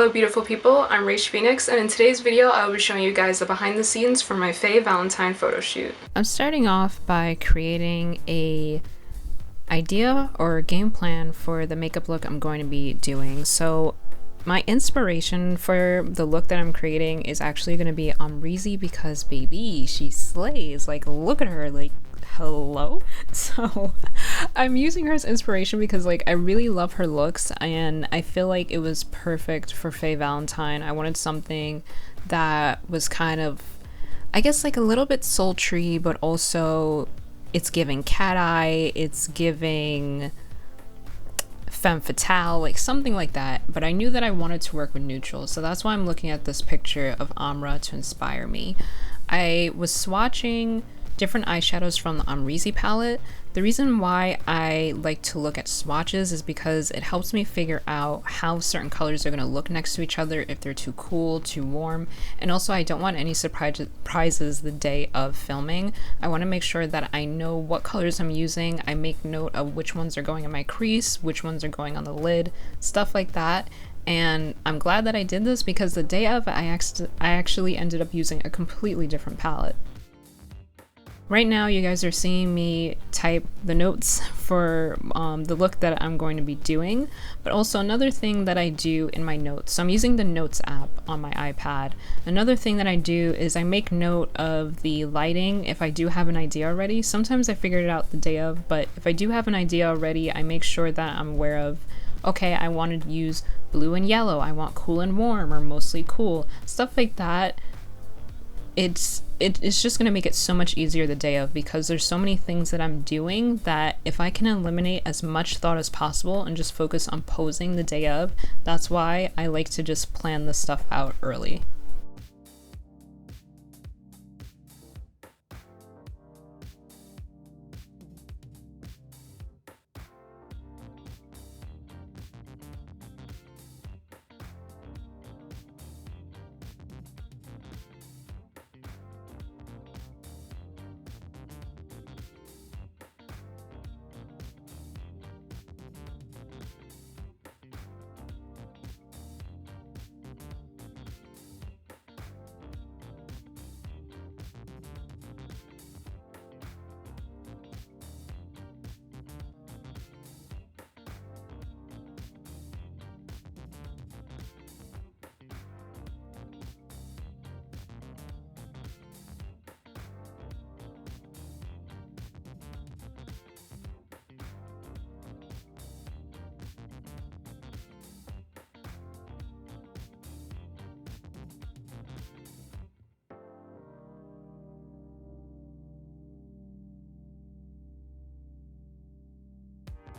Hello beautiful people, I'm Raish Phoenix, and in today's video I will be showing you guys the behind the scenes for my Faye Valentine photo shoot. I'm starting off by creating a idea or a game plan for the makeup look I'm going to be doing. So my inspiration for the look that I'm creating is actually going to be Amrezy because baby, she slays. Like, look at her, like, hello. So I'm using her as inspiration because like I really love her looks and I feel like it was perfect for Faye Valentine. I wanted something that was kind of, I guess, like a little bit sultry, but also it's giving cat eye, it's giving femme fatale, like something like that. But I knew that I wanted to work with neutrals, so that's why I'm looking at this picture of Amra to inspire me. I was swatching different eyeshadows from the Amrezy palette. The reason why I like to look at swatches is because it helps me figure out how certain colors are going to look next to each other, if they're too cool, too warm, and also I don't want any surprises the day of filming. I want to make sure that I know what colors I'm using. I make note of which ones are going in my crease, which ones are going on the lid, stuff like that. And I'm glad that I did this because the day of I actually ended up using a completely different palette. Right now, you guys are seeing me type the notes for the look that I'm going to be doing, but also another thing that I do in my notes. So I'm using the Notes app on my iPad. Another thing that I do is I make note of the lighting if I do have an idea already. Sometimes I figure it out the day of, but if I do have an idea already, I make sure that I'm aware of, okay, I want to use blue and yellow, I want cool and warm, or mostly cool, stuff like that. It's just going to make it so much easier the day of because there's so many things that I'm doing that if I can eliminate as much thought as possible and just focus on posing the day of, that's why I like to just plan this stuff out early.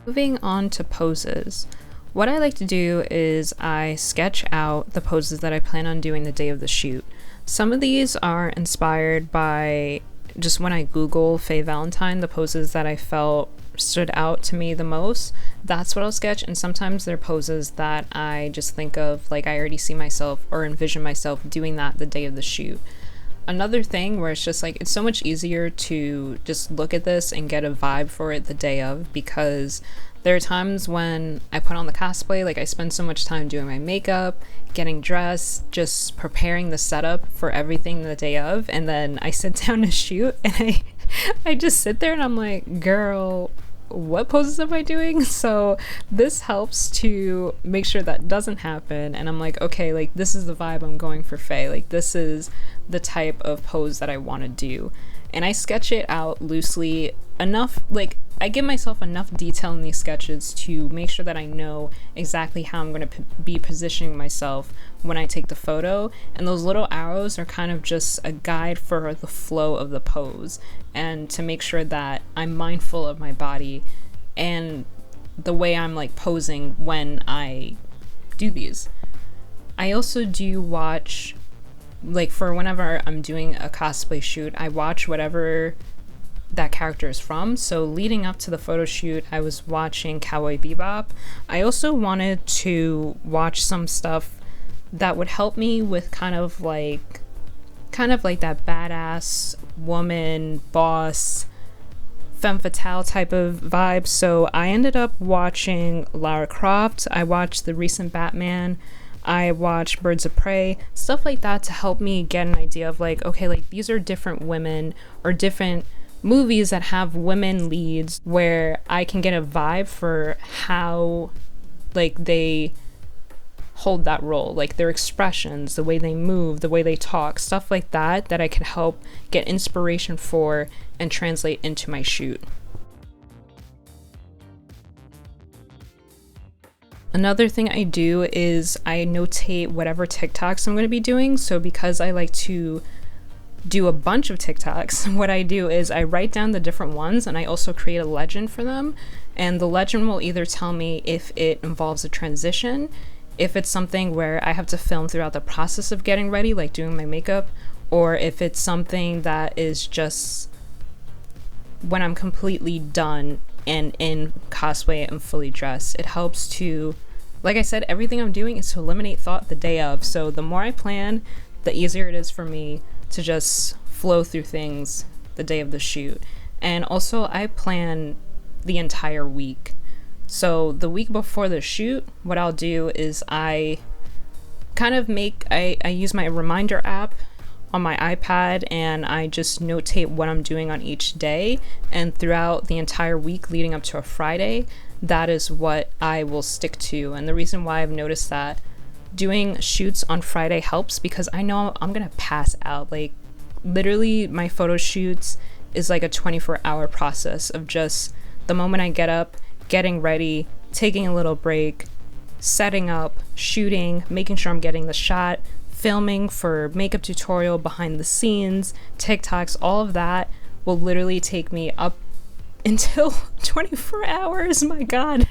Moving on to poses. What I like to do is I sketch out the poses that I plan on doing the day of the shoot. Some of these are inspired by just when I Google Faye Valentine, the poses that I felt stood out to me the most, that's what I'll sketch, and sometimes they're poses that I just think of, like I already see myself or envision myself doing that the day of the shoot. Another thing where it's just like it's so much easier to just look at this and get a vibe for it the day of, because there are times when I put on the cosplay, like I spend so much time doing my makeup, getting dressed, just preparing the setup for everything the day of, and then I sit down to shoot and I just sit there and I'm like, girl, what poses am I doing? So this helps to make sure that doesn't happen, and I'm like, okay, like this is the vibe I'm going for Faye, like this is the type of pose that I want to do. And I sketch it out loosely enough, like I give myself enough detail in these sketches to make sure that I know exactly how I'm going to be positioning myself when I take the photo, and those little arrows are kind of just a guide for the flow of the pose and to make sure that I'm mindful of my body and the way I'm like posing when I do these. I also do watch, like for whenever I'm doing a cosplay shoot, I watch whatever that character is from. So leading up to the photo shoot, I was watching Cowboy Bebop. I also wanted to watch some stuff that would help me with kind of like that badass woman boss femme fatale type of vibe. So I ended up watching Lara Croft. I watched the recent Batman I watch Birds of Prey, stuff like that, to help me get an idea of like, okay, like these are different women or different movies that have women leads where I can get a vibe for how like they hold that role, like their expressions, the way they move, the way they talk, stuff like that, that I can help get inspiration for and translate into my shoot. Another thing I do is I notate whatever TikToks I'm going to be doing. So because I like to do a bunch of TikToks, what I do is I write down the different ones and I also create a legend for them. And the legend will either tell me if it involves a transition, if it's something where I have to film throughout the process of getting ready, like doing my makeup, or if it's something that is just when I'm completely done and in cosplay and fully dressed. It helps to, like I said, everything I'm doing is to eliminate thought the day of. So the more I plan, the easier it is for me to just flow through things the day of the shoot. And also I plan the entire week. So the week before the shoot, what I'll do is I kind of I use my reminder app on my iPad and I just notate what I'm doing on each day, and throughout the entire week leading up to a Friday, that is what I will stick to. And the reason why I've noticed that doing shoots on Friday helps because I know I'm gonna pass out. Like literally my photo shoots is like a 24-hour process of just the moment I get up, getting ready, taking a little break, setting up, shooting, making sure I'm getting the shot, filming for makeup tutorial, behind the scenes, TikToks, all of that will literally take me up until 24 hours, my god.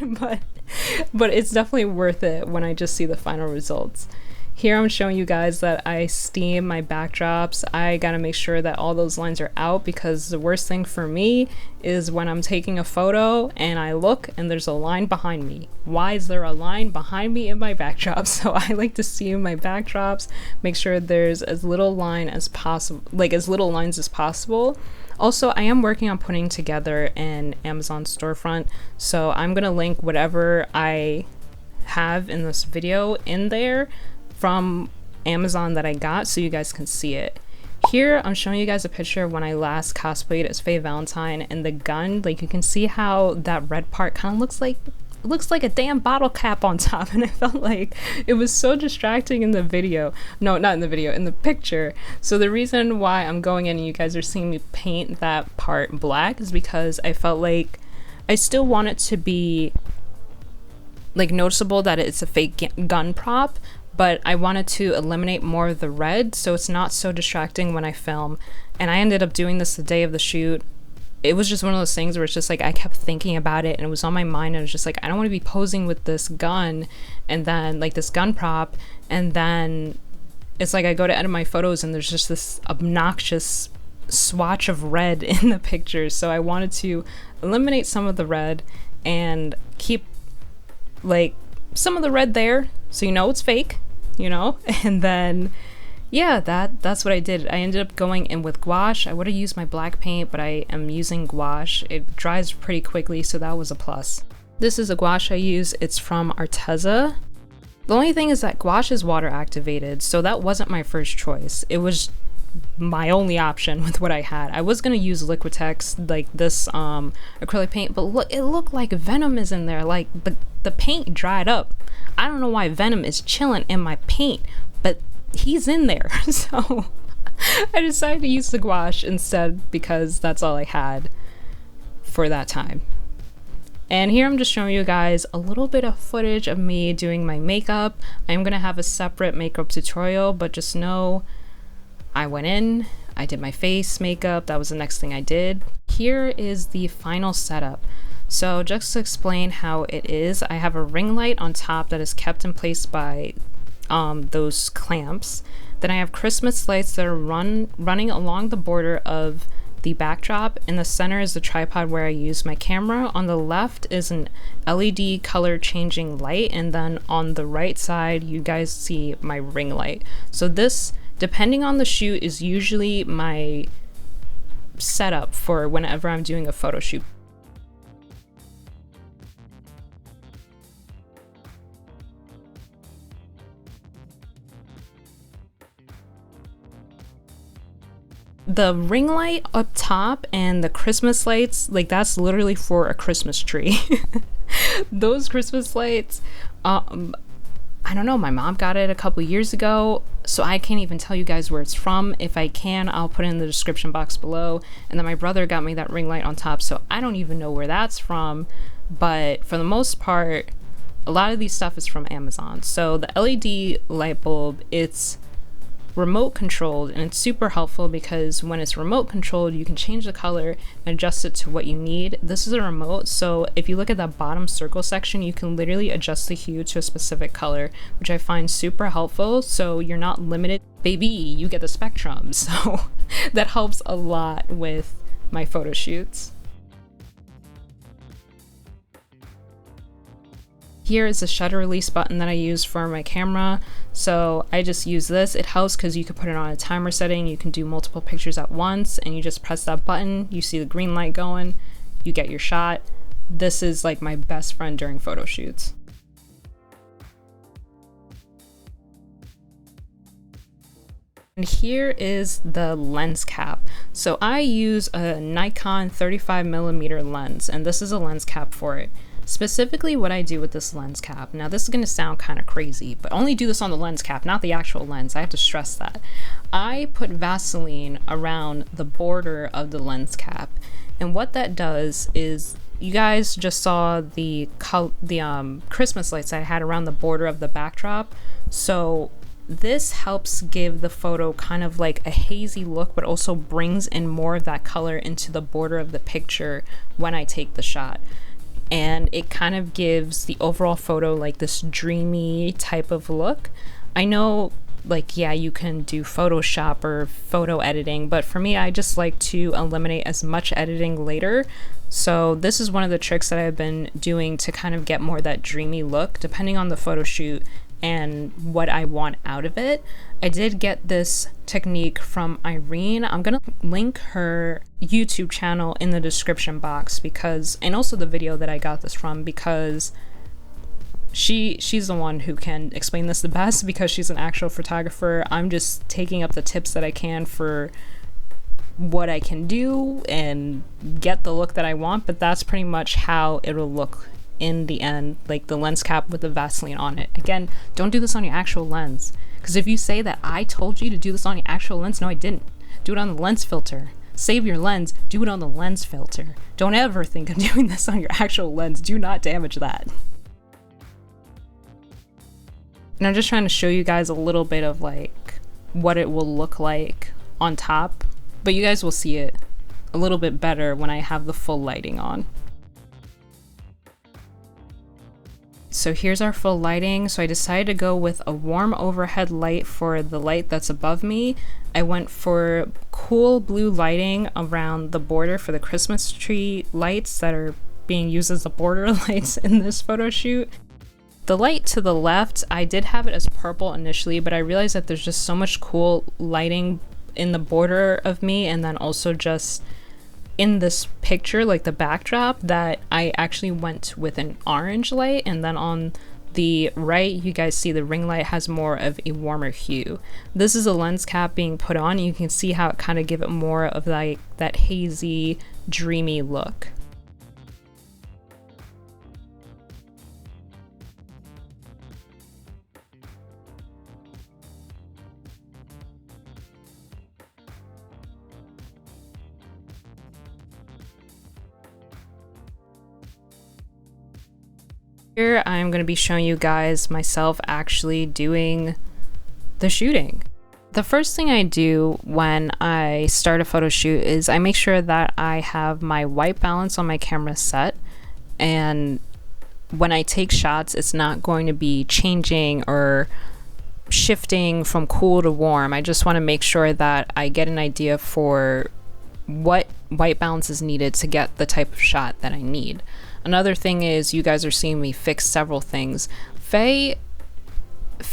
But it's definitely worth it when I just see the final results. Here I'm showing you guys that I steam my backdrops. I gotta make sure that all those lines are out because the worst thing for me is when I'm taking a photo and I look and there's a line behind me. Why is there a line behind me in my backdrop? So I like to steam my backdrops, make sure there's as little line as possible, like as little lines as possible. Also, I am working on putting together an Amazon storefront, so I'm gonna link whatever I have in this video in there from Amazon that I got so you guys can see it. Here I'm showing you guys a picture of when I last cosplayed as Faye Valentine, and the gun, like you can see how that red part kind of looks like a damn bottle cap on top, and I felt like it was so distracting in the video. No, not in the video, in the picture. So the reason why I'm going in and you guys are seeing me paint that part black is because I felt like I still want it to be like noticeable that it's a fake gun prop, but I wanted to eliminate more of the red so it's not so distracting when I film. And I ended up doing this the day of the shoot. It was just one of those things where it's just like I kept thinking about it and it was on my mind, and it was just like I don't want to be posing with this gun and then like this gun prop, and then it's like I go to edit my photos and there's just this obnoxious swatch of red in the pictures. So I wanted to eliminate some of the red and keep like some of the red there so you know it's fake, you know. And then yeah, that's what I did. I ended up going in with gouache. I would have used my black paint, but I am using gouache. It dries pretty quickly, so that was a plus. This is a gouache I use. It's from Arteza. The only thing is that gouache is water activated, so that wasn't my first choice. It was my only option with what I had. I was gonna use Liquitex, like this acrylic paint, but look, it looked like venom is in there. Like the paint dried up. I don't know why venom is chilling in my paint, but he's in there. So I decided to use the gouache instead because that's all I had for that time. And here I'm just showing you guys a little bit of footage of me doing my makeup. I'm gonna have a separate makeup tutorial, but just know I went in, I did my face makeup, that was the next thing I did. Here is the final setup. So just to explain how it is, I have a ring light on top that is kept in place by those clamps. Then I have Christmas lights that are running along the border of the backdrop. In the center is the tripod where I use my camera. On the left is an LED color changing light, and then on the right side you guys see my ring light. So this, depending on the shoot, is usually my setup for whenever I'm doing a photo shoot. The ring light up top and the Christmas lights, like that's literally for a Christmas tree. Those Christmas lights, I don't know, my mom got it a couple years ago, so I can't even tell you guys where it's from. If I can, I'll put it in the description box below. And then my brother got me that ring light on top, so I don't even know where that's from. But for the most part, a lot of these stuff is from Amazon. So the LED light bulb, it's remote controlled, and it's super helpful because when it's remote controlled, you can change the color and adjust it to what you need. This is a remote, so if you look at that bottom circle section, you can literally adjust the hue to a specific color, which I find super helpful. So you're not limited. Baby, you get the spectrum. So that helps a lot with my photo shoots. Here is the shutter release button that I use for my camera. So I just use this. It helps because you can put it on a timer setting. You can do multiple pictures at once, and you just press that button. You see the green light going, you get your shot. This is like my best friend during photo shoots. And here is the lens cap. So I use a Nikon 35mm lens, and this is a lens cap for it. Specifically what I do with this lens cap, now this is going to sound kind of crazy, but only do this on the lens cap, not the actual lens. I have to stress that. I put Vaseline around the border of the lens cap, and what that does is, you guys just saw the Christmas lights I had around the border of the backdrop. So this helps give the photo kind of like a hazy look, but also brings in more of that color into the border of the picture when I take the shot. And it kind of gives the overall photo like this dreamy type of look. I know, like, yeah, you can do Photoshop or photo editing, but for me, I just like to eliminate as much editing later. So this is one of the tricks that I've been doing to kind of get more of that dreamy look, depending on the photo shoot and what I want out of it. I did get this technique from Irene. I'm gonna link her YouTube channel in the description box because, and also the video that I got this from, because she's the one who can explain this the best because she's an actual photographer. I'm just taking up the tips that I can for what I can do and get the look that I want, but that's pretty much how it'll look in the end, like the lens cap with the Vaseline on it. Again, don't do this on your actual lens, because if you say that I told you to do this on your actual lens, no I didn't. Do it on the lens filter. Save your lens, do it on the lens filter. Don't ever think of doing this on your actual lens. Do not damage that. And I'm just trying to show you guys a little bit of like what it will look like on top, but you guys will see it a little bit better when I have the full lighting on. So here's our full lighting. So I decided to go with a warm overhead light for the light that's above me. I went for cool blue lighting around the border for the Christmas tree lights that are being used as the border lights in this photo shoot. The light to the left, I did have it as purple initially, but I realized that there's just so much cool lighting in the border of me, and then also just in this picture, like the backdrop, that I actually went with an orange light. And then on the right, you guys see the ring light has more of a warmer hue. This is a lens cap being put on. You can see how it kind of give it more of like that hazy, dreamy look. Here I'm going to be showing you guys myself actually doing the shooting. The first thing I do when I start a photo shoot is I make sure that I have my white balance on my camera set, and when I take shots it's not going to be changing or shifting from cool to warm. I just want to make sure that I get an idea for what white balance is needed to get the type of shot that I need. Another thing is, you guys are seeing me fix several things. Faye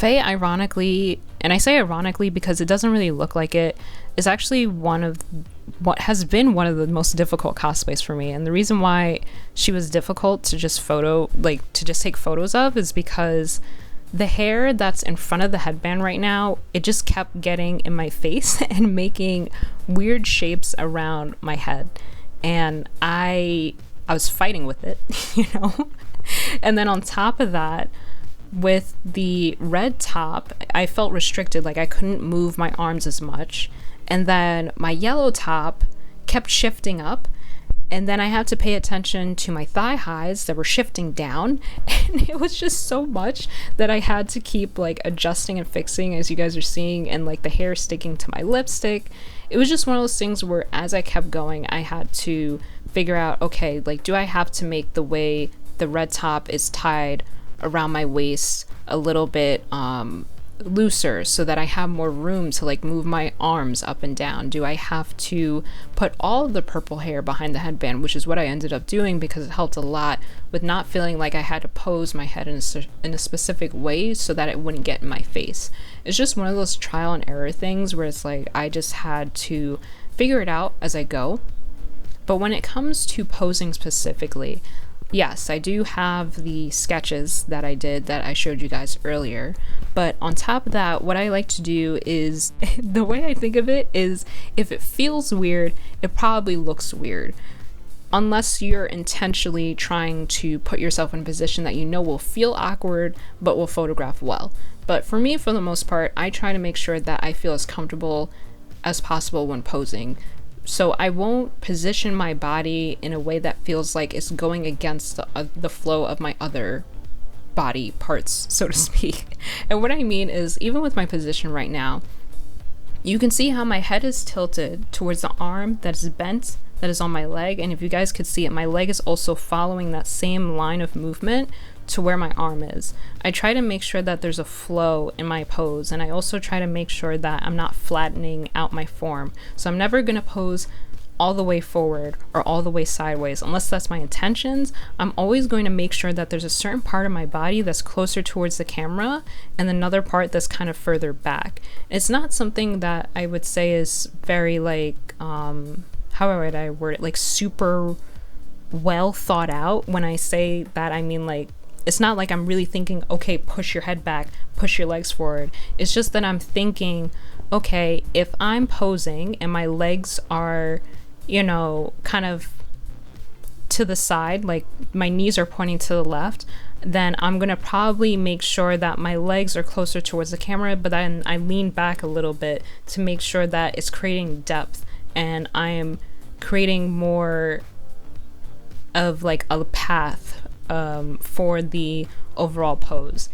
ironically, and I say ironically because it doesn't really look like it, is actually one of what has been one of the most difficult cosplays for me. And the reason why she was difficult to just take photos of is because The hair that's in front of the headband right now, it just kept getting in my face and making weird shapes around my head. And I was fighting with it, you know? And then on top of that, with the red top, I felt restricted, like I couldn't move my arms as much. And then my yellow top kept shifting up, and then I had to pay attention to my thigh highs that were shifting down, and it was just so much that I had to keep like adjusting and fixing, as you guys are seeing, and like the hair sticking to my lipstick. It was just one of those things where as I kept going, I had to figure out, okay, like, do I have to make the way the red top is tied around my waist a little bit looser so that I have more room to like move my arms up and down? Do I have to put all of the purple hair behind the headband, which is what I ended up doing because it helped a lot with not feeling like I had to pose my head in a specific way so that it wouldn't get in my face. It's just one of those trial and error things where it's like I just had to figure it out as I go. But when it comes to posing specifically, yes, I do have the sketches that I did that I showed you guys earlier. But on top of that, what I like to do is, the way I think of it is, if it feels weird, it probably looks weird. Unless you're intentionally trying to put yourself in a position that you know will feel awkward, but will photograph well. But for me, for the most part, I try to make sure that I feel as comfortable as possible when posing. So I won't position my body in a way that feels like it's going against the flow of my other body parts, so to speak. And what I mean is, even with my position right now, you can see how my head is tilted towards the arm that is bent, that is on my leg. And if you guys could see it, my leg is also following that same line of movement to where my arm is. I try to make sure that there's a flow in my pose, and I also try to make sure that I'm not flattening out my form. So I'm never gonna pose all the way forward or all the way sideways unless that's my intentions. I'm always going to make sure that there's a certain part of my body that's closer towards the camera and another part that's kind of further back. It's not something that I would say is very like how would I word it, like super well thought out. When I say that, I mean like it's not like I'm really thinking, okay, push your head back, push your legs forward. It's just that I'm thinking, okay, if I'm posing and my legs are, you know, kind of to the side, like my knees are pointing to the left, then I'm gonna probably make sure that my legs are closer towards the camera, but then I lean back a little bit to make sure that it's creating depth and I am creating more of like a path for the overall pose.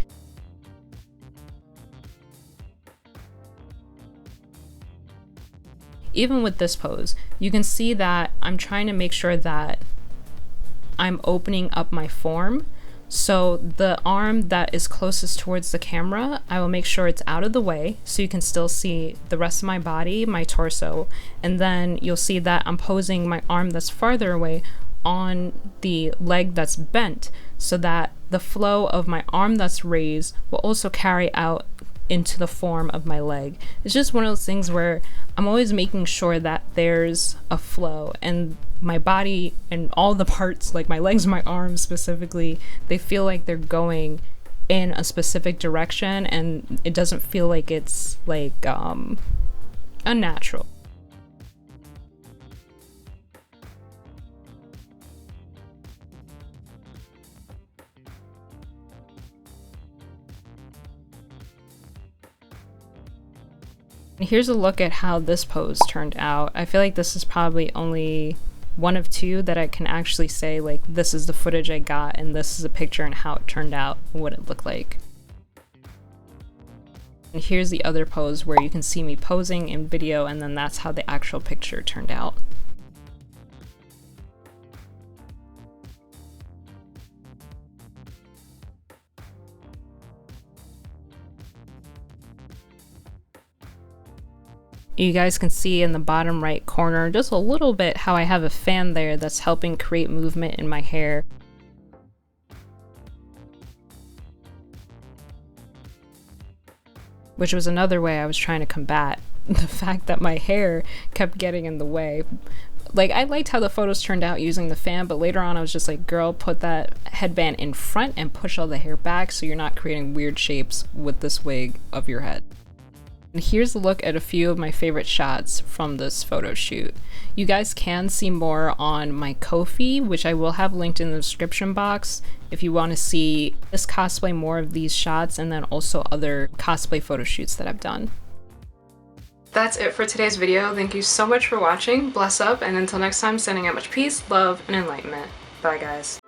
Even with this pose, you can see that I'm trying to make sure that I'm opening up my form. So the arm that is closest towards the camera, I will make sure it's out of the way so you can still see the rest of my body, my torso, and then you'll see that I'm posing my arm that's farther away on the leg that's bent so that the flow of my arm that's raised will also carry out into the form of my leg. It's just one of those things where I'm always making sure that there's a flow, and my body and all the parts, like my legs and my arms specifically, they feel like they're going in a specific direction and it doesn't feel like it's like unnatural. Here's a look at how this pose turned out. I feel like this is probably only one of two that I can actually say like this is the footage I got and this is a picture and how it turned out, what it looked like. And here's the other pose where you can see me posing in video, and then that's how the actual picture turned out. You guys can see in the bottom right corner just a little bit how I have a fan there that's helping create movement in my hair. Which was another way I was trying to combat the fact that my hair kept getting in the way. Like, I liked how the photos turned out using the fan, but later on I was just like, girl, put that headband in front and push all the hair back so you're not creating weird shapes with this wig of your head. And here's a look at a few of my favorite shots from this photo shoot. You guys can see more on my Ko-fi, which I will have linked in the description box if you want to see this cosplay, more of these shots, and then also other cosplay photo shoots that I've done. That's it for today's video. Thank you so much for watching. Bless up, and until next time, sending out much peace, love, and enlightenment. Bye, guys.